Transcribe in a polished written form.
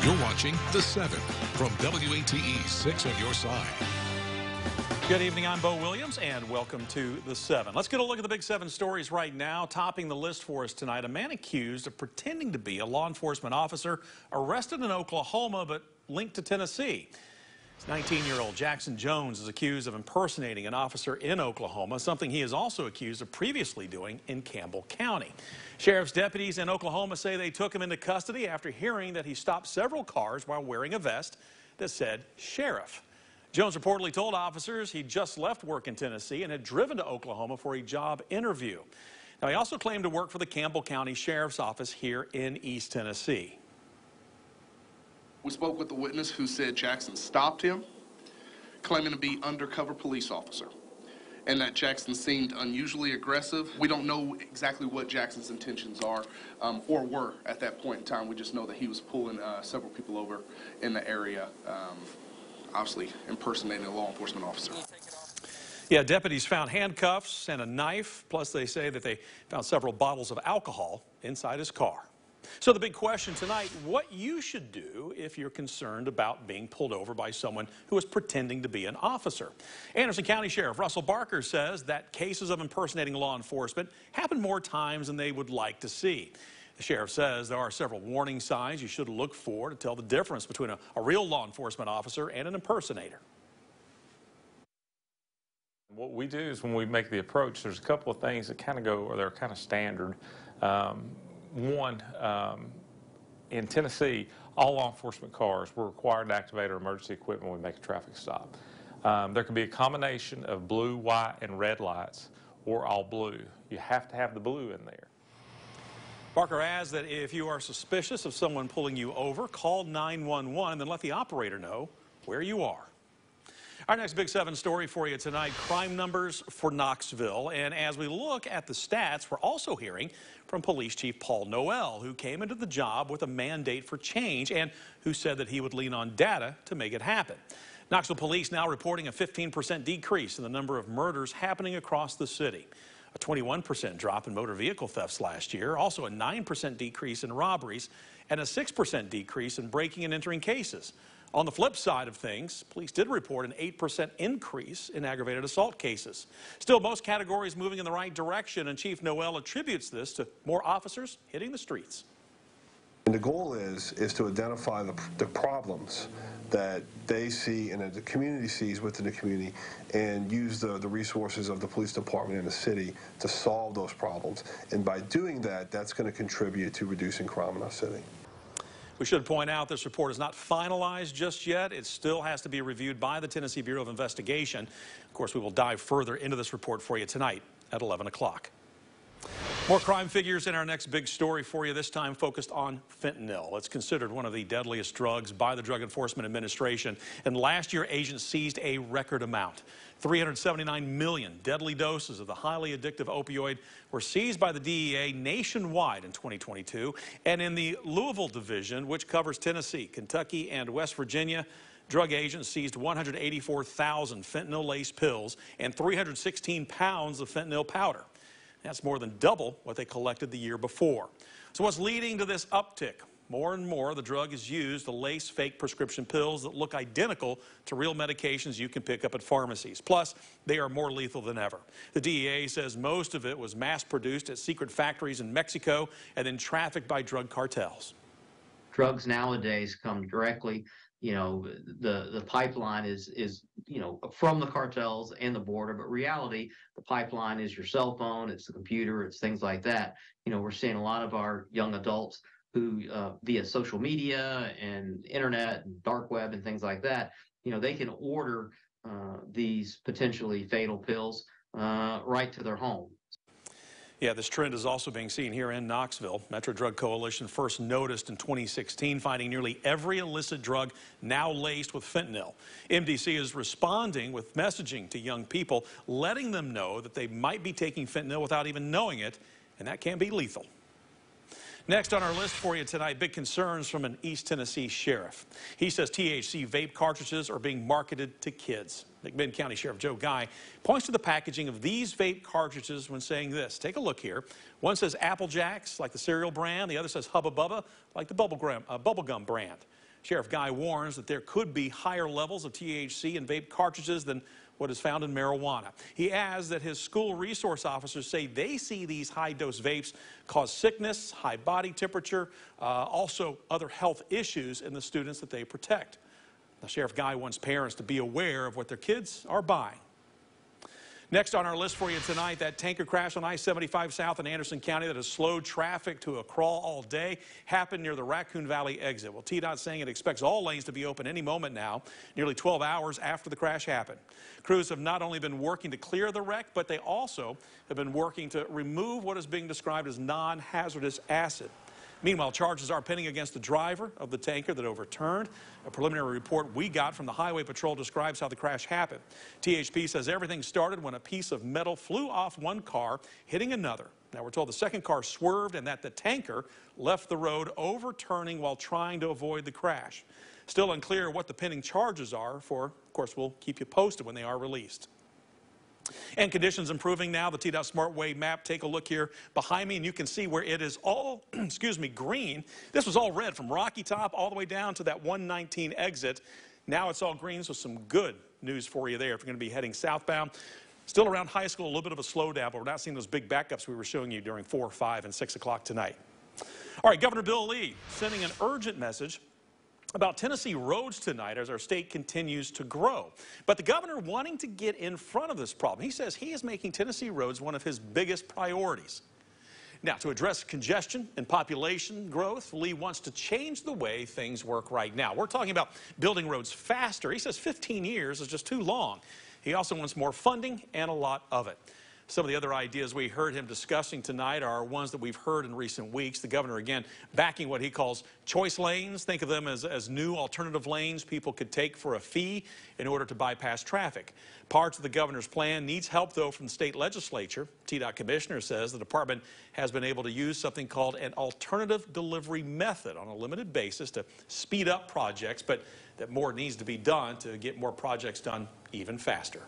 You're watching The 7 from WATE 6 on your side. Good evening, I'm Bo Williams, and welcome to The 7. Let's get a look at the big 7 stories right now. Topping the list for us tonight, a man accused of pretending to be a law enforcement officer arrested in Oklahoma but linked to Tennessee. 19-year-old Jackson Jones is accused of impersonating an officer in Oklahoma, something he is also accused of previously doing in Campbell County. Sheriff's deputies in Oklahoma say they took him into custody after hearing that he stopped several cars while wearing a vest that said sheriff. Jones reportedly told officers he just left work in Tennessee and had driven to Oklahoma for a job interview. Now, he also claimed to work for the Campbell County Sheriff's Office here in East Tennessee. We spoke with the witness who said Jackson stopped him, claiming to be undercover police officer, and that Jackson seemed unusually aggressive. We don't know exactly what Jackson's intentions are or were at that point in time. We just know that he was pulling several people over in the area, obviously impersonating a law enforcement officer. Yeah, deputies found handcuffs and a knife, plus they say that they found several bottles of alcohol inside his car. So the big question tonight, what you should do if you're concerned about being pulled over by someone who is pretending to be an officer. Anderson County Sheriff Russell Barker says that cases of impersonating law enforcement happen more times than they would like to see. The sheriff says there are several warning signs you should look for to tell the difference between a real law enforcement officer and an impersonator. What we do is when we make the approach, there's a couple of things that kind of go, or they're kind of standard. One, in Tennessee, all law enforcement cars were required to activate our emergency equipment when we make a traffic stop. There can be a combination of blue, white, and red lights, or all blue. You have to have the blue in there. Barker adds that if you are suspicious of someone pulling you over, call 911 and then let the operator know where you are. Our next Big 7 story for you tonight, crime numbers for Knoxville. And as we look at the stats, we're also hearing from Police Chief Paul Noel, who came into the job with a mandate for change and who said that he would lean on data to make it happen. Knoxville police now reporting a 15% decrease in the number of murders happening across the city. A 21% drop in motor vehicle thefts last year, also a 9% decrease in robberies, and a 6% decrease in breaking and entering cases. On the flip side of things, police did report an 8% increase in aggravated assault cases. Still, most categories moving in the right direction, and Chief Noel attributes this to more officers hitting the streets. And the goal is to identify the problems that they see and that the community sees within the community and use the resources of the police department and the city to solve those problems. And by doing that, that's going to contribute to reducing crime in our city. We should point out this report is not finalized just yet. It still has to be reviewed by the Tennessee Bureau of Investigation. Of course, we will dive further into this report for you tonight at 11 o'clock. More crime figures in our next big story for you, this time focused on fentanyl. It's considered one of the deadliest drugs by the Drug Enforcement Administration. And last year, agents seized a record amount. 379 million deadly doses of the highly addictive opioid were seized by the DEA nationwide in 2022. And in the Louisville division, which covers Tennessee, Kentucky, and West Virginia, drug agents seized 184,000 fentanyl-laced pills and 316 pounds of fentanyl powder. That's more than double what they collected the year before. So what's leading to this uptick? More and more, the drug is used to lace fake prescription pills that look identical to real medications you can pick up at pharmacies. Plus, they are more lethal than ever. The DEA says most of it was mass-produced at secret factories in Mexico and then trafficked by drug cartels. Drugs nowadays come directly, the pipeline is from the cartels and the border, but reality, the pipeline is your cell phone, it's the computer, it's things like that. We're seeing a lot of our young adults who, via social media and internet and dark web and things like that, they can order these potentially fatal pills right to their home. Yeah, this trend is also being seen here in Knoxville. Metro Drug Coalition first noticed in 2016, finding nearly every illicit drug now laced with fentanyl. MDC is responding with messaging to young people, letting them know that they might be taking fentanyl without even knowing it, and that can be lethal. Next on our list for you tonight, big concerns from an East Tennessee sheriff. He says THC vape cartridges are being marketed to kids. McMinn County Sheriff Joe Guy points to the packaging of these vape cartridges when saying this. Take a look here. One says Apple Jacks, like the cereal brand. The other says Hubba Bubba, like the bubblegum brand. Sheriff Guy warns that there could be higher levels of THC in vape cartridges than what is found in marijuana. He adds that his school resource officers say they see these high-dose vapes cause sickness, high body temperature, also other health issues in the students that they protect. Now, Sheriff Guy wants parents to be aware of what their kids are buying. Next on our list for you tonight, that tanker crash on I-75 South in Anderson County that has slowed traffic to a crawl all day happened near the Raccoon Valley exit. Well, TDOT saying it expects all lanes to be open any moment now, nearly 12 hours after the crash happened. Crews have not only been working to clear the wreck, but they also have been working to remove what is being described as non-hazardous acid. Meanwhile, charges are pending against the driver of the tanker that overturned. A preliminary report we got from the Highway Patrol describes how the crash happened. THP says everything started when a piece of metal flew off one car, hitting another. Now, we're told the second car swerved and that the tanker left the road, overturning while trying to avoid the crash. Still unclear what the pending charges are for. Of course, we'll keep you posted when they are released. And conditions improving now. The TDOT SmartWay map, take a look here behind me, and you can see where it is all, green. This was all red from Rocky Top all the way down to that 119 exit. Now it's all green, so some good news for you there if you're going to be heading southbound. Still around High School, a little bit of a slowdown, but we're not seeing those big backups we were showing you during 4, 5, and 6 o'clock tonight. All right, Governor Bill Lee sending an urgent message about Tennessee roads tonight as our state continues to grow. But the governor wanting to get in front of this problem. He says he is making Tennessee roads one of his biggest priorities. Now, to address congestion and population growth, Lee wants to change the way things work right now. We're talking about building roads faster. He says 15 years is just too long. He also wants more funding and a lot of it. Some of the other ideas we heard him discussing tonight are ones that we've heard in recent weeks. The governor, again, backing what he calls choice lanes. Think of them as new alternative lanes people could take for a fee in order to bypass traffic. Parts of the governor's plan needs help, though, from the state legislature. TDOT commissioner says the department has been able to use something called an alternative delivery method on a limited basis to speed up projects, but that more needs to be done to get more projects done even faster.